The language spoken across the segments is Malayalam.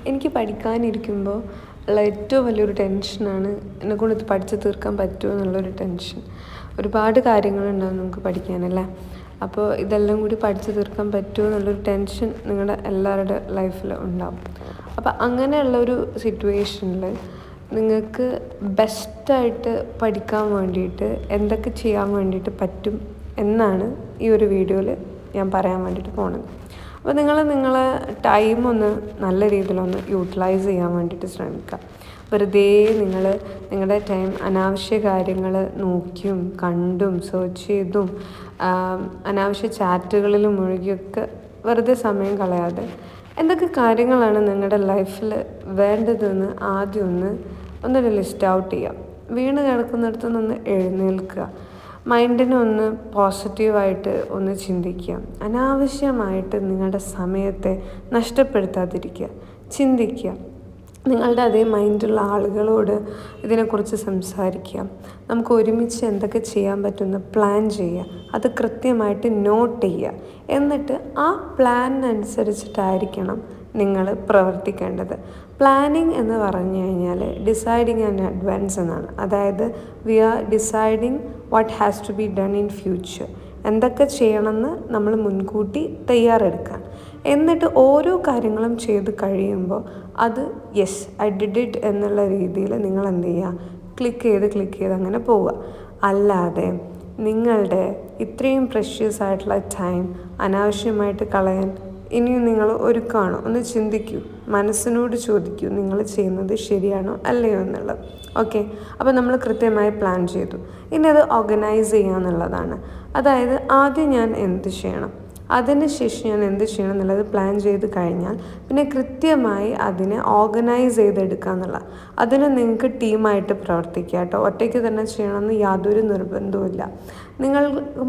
എനിക്ക് പഠിക്കാനിരിക്കുമ്പോൾ ഉള്ള ഏറ്റവും വലിയൊരു ടെൻഷനാണ് എന്നെക്കൊണ്ട് ഇത് പഠിച്ച് തീർക്കാൻ പറ്റുമോ എന്നുള്ളൊരു ടെൻഷൻ. ഒരുപാട് കാര്യങ്ങളുണ്ടാവും നമുക്ക് പഠിക്കാനല്ലേ. അപ്പോൾ ഇതെല്ലാം കൂടി പഠിച്ച് തീർക്കാൻ പറ്റുമോ എന്നുള്ളൊരു ടെൻഷൻ നിങ്ങളുടെ എല്ലാവരുടെ ലൈഫിൽ ഉണ്ടാവും. അപ്പോൾ അങ്ങനെയുള്ളൊരു സിറ്റുവേഷനിൽ നിങ്ങൾക്ക് ബെസ്റ്റായിട്ട് പഠിക്കാൻ വേണ്ടിയിട്ട് എന്തൊക്കെ ചെയ്യാൻ വേണ്ടിയിട്ട് പറ്റും എന്നാണ് ഈ ഒരു വീഡിയോയിൽ ഞാൻ പറയാൻ വേണ്ടിയിട്ട് പോകുന്നത്. അപ്പോൾ നിങ്ങളെ ടൈമൊന്ന് നല്ല രീതിയിലൊന്ന് യൂട്ടിലൈസ് ചെയ്യാൻ വേണ്ടിയിട്ട് ശ്രമിക്കുക. വെറുതെ നിങ്ങളുടെ ടൈം അനാവശ്യ കാര്യങ്ങൾ നോക്കിയും കണ്ടും സെർച്ച് ചെയ്തും അനാവശ്യ ചാറ്റുകളിലും മുഴുകിയൊക്കെ വെറുതെ സമയം കളയാതെ എന്തൊക്കെ കാര്യങ്ങളാണ് നിങ്ങളുടെ ലൈഫിൽ വേണ്ടതെന്ന് ആദ്യം ഒന്നൊരു ലിസ്റ്റ് ഔട്ട് ചെയ്യാം. വീണ് കിടക്കുന്നിടത്തു നിന്ന് എഴുന്നേൽക്കുക. മൈൻഡിനെ ഒന്ന് പോസിറ്റീവായിട്ട് ഒന്ന് ചിന്തിക്കുക. അനാവശ്യമായിട്ട് നിങ്ങളുടെ സമയത്തെ നഷ്ടപ്പെടുത്താതിരിക്കുക. ചിന്തിക്കുക. നിങ്ങളുടെ അതേ മൈൻഡുള്ള ആളുകളോട് ഇതിനെക്കുറിച്ച് സംസാരിക്കുക. നമുക്ക് ഒരുമിച്ച് എന്തൊക്കെ ചെയ്യാൻ പറ്റുമെന്ന് പ്ലാൻ ചെയ്യുക. അത് കൃത്യമായിട്ട് നോട്ട് ചെയ്യുക. എന്നിട്ട് ആ പ്ലാനിനനുസരിച്ചിട്ടായിരിക്കണം നിങ്ങൾ പ്രവർത്തിക്കേണ്ടത്. പ്ലാനിങ് എന്ന് പറഞ്ഞു കഴിഞ്ഞാൽ ഡിസൈഡിങ് ഇൻ അഡ്വാൻസ് എന്നാണ്. അതായത് we are deciding what has to be done in future. എന്തൊക്കെ ചെയ്യണമെന്ന് നമ്മൾ മുൻകൂട്ടി തയ്യാറെടുക്കാൻ. എന്നിട്ട് ഓരോ കാര്യങ്ങളും ചെയ്ത് കഴിയുമ്പോൾ അത് യെസ് ഐ ഡിഡ് ഇറ്റ് എന്നുള്ള രീതിയിൽ നിങ്ങൾ എന്ത് ചെയ്യുക, ക്ലിക്ക് ചെയ്ത് അങ്ങനെ പോവുക. അല്ലാതെ നിങ്ങളുടെ ഇത്രയും പ്രഷ്യസ് ആയിട്ടുള്ള ടൈം അനാവശ്യമായിട്ട് കളയാൻ ഇനിയും നിങ്ങൾ ഒരുക്കാണോ ഒന്ന് ചിന്തിക്കൂ. മനസ്സിനോട് ചോദിക്കൂ, നിങ്ങൾ ചെയ്യുന്നത് ശരിയാണോ അല്ലയോ എന്നുള്ളത്. ഓക്കെ, അപ്പോൾ നമ്മൾ കൃത്യമായി പ്ലാൻ ചെയ്തു. ഇനി അത് ഓർഗനൈസ് ചെയ്യുക എന്നുള്ളതാണ്. അതായത് ആദ്യം ഞാൻ എന്ത് ചെയ്യണം, അതിനുശേഷം ഞാൻ എന്ത് ചെയ്യണം എന്നുള്ളത് പ്ലാൻ ചെയ്ത് കഴിഞ്ഞാൽ പിന്നെ കൃത്യമായി അതിനെ ഓർഗനൈസ് ചെയ്തെടുക്കുക എന്നുള്ള. അതിന് നിങ്ങൾക്ക് ടീമായിട്ട് പ്രവർത്തിക്കുക കേട്ടോ. ഒറ്റയ്ക്ക് തന്നെ ചെയ്യണമെന്ന് യാതൊരു നിർബന്ധവുമില്ല. നിങ്ങൾ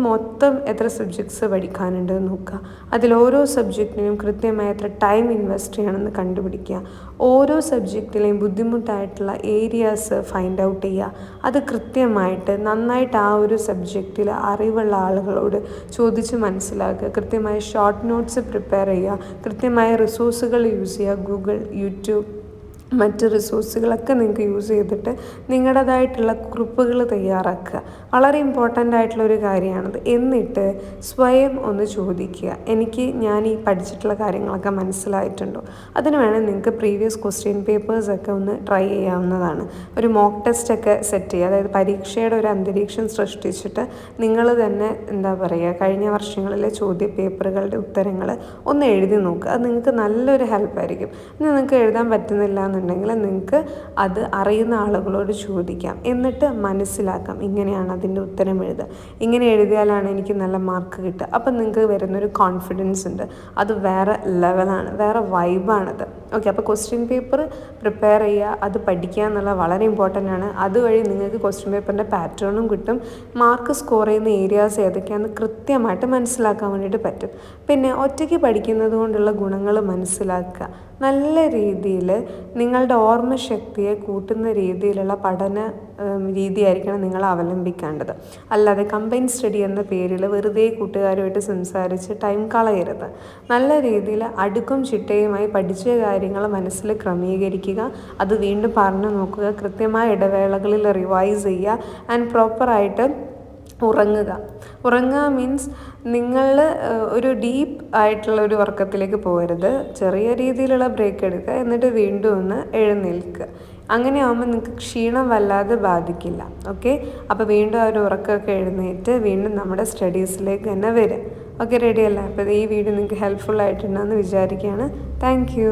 മൊത്തം എത്ര സബ്ജക്ട്സ് പഠിക്കാനുണ്ട് നോക്കുക. അതിൽ ഓരോ സബ്ജക്റ്റിനും കൃത്യമായി എത്ര ടൈം ഇൻവെസ്റ്റ് ചെയ്യണമെന്ന് കണ്ടുപിടിക്കുക. ഓരോ സബ്ജക്റ്റിലെയും ബുദ്ധിമുട്ടായിട്ടുള്ള ഏരിയാസ് ഫൈൻഡ് ഔട്ട് ചെയ്യുക. അത് കൃത്യമായിട്ട് നന്നായിട്ട് ആ ഒരു സബ്ജക്റ്റിൽ അറിവുള്ള ആളുകളോട് ചോദിച്ച് മനസ്സിലാക്കുക. കൃത്യമായ ഷോർട്ട് നോട്ട്സ് പ്രിപ്പയർ ചെയ്യുക. കൃത്യമായ റിസോഴ്സുകൾ യൂസ് ചെയ്യുക. ഗൂഗിൾ, യൂട്യൂബ്, മറ്റ് റിസോഴ്സുകളൊക്കെ നിങ്ങൾക്ക് യൂസ് ചെയ്തിട്ട് നിങ്ങളുടേതായിട്ടുള്ള കുറിപ്പുകൾ തയ്യാറാക്കുക. വളരെ ഇമ്പോർട്ടൻ്റ് ആയിട്ടുള്ളൊരു കാര്യമാണത്. എന്നിട്ട് സ്വയം ഒന്ന് ചോദിക്കുക, ഞാൻ ഈ പഠിച്ചിട്ടുള്ള കാര്യങ്ങളൊക്കെ മനസ്സിലായിട്ടുണ്ടോ? അതിന് വേണേൽ നിങ്ങൾക്ക് പ്രീവിയസ് ക്വസ്റ്റ്യൻ പേപ്പേഴ്സൊക്കെ ഒന്ന് ട്രൈ ചെയ്യാവുന്നതാണ്. ഒരു മോക്ക് ടെസ്റ്റൊക്കെ സെറ്റ് ചെയ്യുക. അതായത് പരീക്ഷയുടെ ഒരു അന്തരീക്ഷം സൃഷ്ടിച്ചിട്ട് നിങ്ങൾ തന്നെ കഴിഞ്ഞ വർഷങ്ങളിലെ ചോദ്യ പേപ്പറുകളുടെ ഉത്തരങ്ങൾ ഒന്ന് എഴുതി നോക്കുക. അത് നിങ്ങൾക്ക് നല്ലൊരു ഹെൽപ്പായിരിക്കും. ഇനി നിങ്ങൾക്ക് എഴുതാൻ പറ്റുന്നില്ല എന്നുണ്ടെങ്കിൽ നിങ്ങൾക്ക് അത് അറിയുന്ന ആളുകളോട് ചോദിക്കാം. എന്നിട്ട് മനസ്സിലാക്കാം, ഇങ്ങനെയാണ് അതിൻ്റെ ഉത്തരം എഴുതുക, ഇങ്ങനെ എഴുതിയാലാണ് എനിക്ക് നല്ല മാർക്ക് കിട്ടുക. അപ്പം നിങ്ങൾക്ക് വരുന്നൊരു കോൺഫിഡൻസ് ഉണ്ട്. അത് വേറെ ലെവലാണ്, വേറെ വൈബാണത്. ഓക്കെ, അപ്പോൾ ക്വസ്റ്റ്യൻ പേപ്പർ പ്രിപ്പയർ ചെയ്യുക, അത് പഠിക്കുക എന്നുള്ളത് വളരെ ഇമ്പോർട്ടൻ്റ് ആണ്. അതുവഴി നിങ്ങൾക്ക് ക്വസ്റ്റ്യൻ പേപ്പറിൻ്റെ പാറ്റേണും കിട്ടും. മാർക്ക് സ്കോർ ചെയ്യുന്ന ഏരിയാസ് ഏതൊക്കെയാണെന്ന് കൃത്യമായിട്ട് മനസ്സിലാക്കാൻ വേണ്ടിയിട്ട് പറ്റും. പിന്നെ ഒറ്റയ്ക്ക് പഠിക്കുന്നത് കൊണ്ടുള്ള ഗുണങ്ങൾ മനസ്സിലാക്കുക. നല്ല രീതിയിൽ നിങ്ങളുടെ ഓർമ്മശക്തിയെ കൂട്ടുന്ന രീതിയിലുള്ള പഠന രീതിയായിരിക്കണം നിങ്ങൾ അവലംബിക്കേണ്ടത്. അല്ലാതെ കമ്പൈൻ സ്റ്റഡി എന്ന പേരിൽ വെറുതെ കൂട്ടുകാരുമായിട്ട് സംസാരിച്ച് ടൈം കളയരുത്. നല്ല രീതിയിൽ അടുക്കും ചിട്ടയുമായി പഠിച്ച കാര്യങ്ങൾ മനസ്സിൽ ക്രമീകരിക്കുക. അത് വീണ്ടും പറഞ്ഞു നോക്കുക. കൃത്യമായ ഇടവേളകളിൽ റിവൈസ് ചെയ്യുക. ആൻഡ് പ്രോപ്പറായിട്ട് ഉറങ്ങുക മീൻസ് നിങ്ങൾ ഒരു ഡീപ്പ് ആയിട്ടുള്ള ഒരു ഉറക്കത്തിലേക്ക് പോകരുത്. ചെറിയ രീതിയിലുള്ള ബ്രേക്ക് എടുക്കുക. എന്നിട്ട് വീണ്ടും ഒന്ന് എഴുന്നേൽക്കുക. അങ്ങനെ ആകുമ്പോൾ നിങ്ങൾക്ക് ക്ഷീണം വല്ലാതെ ബാധിക്കില്ല. ഓക്കെ, അപ്പോൾ വീണ്ടും ആ ഒരു ഉറക്കമൊക്കെ എഴുന്നേറ്റ് വീണ്ടും നമ്മുടെ സ്റ്റഡീസിലേക്ക് തന്നെ വരിക. ഓക്കെ, റെഡിയല്ലേ? അപ്പോൾ ഈ വീഡിയോ നിങ്ങൾക്ക് ഹെൽപ്ഫുൾ ആയിട്ടുണ്ടെന്ന് വിചാരിക്കുകയാണ്. Thank you.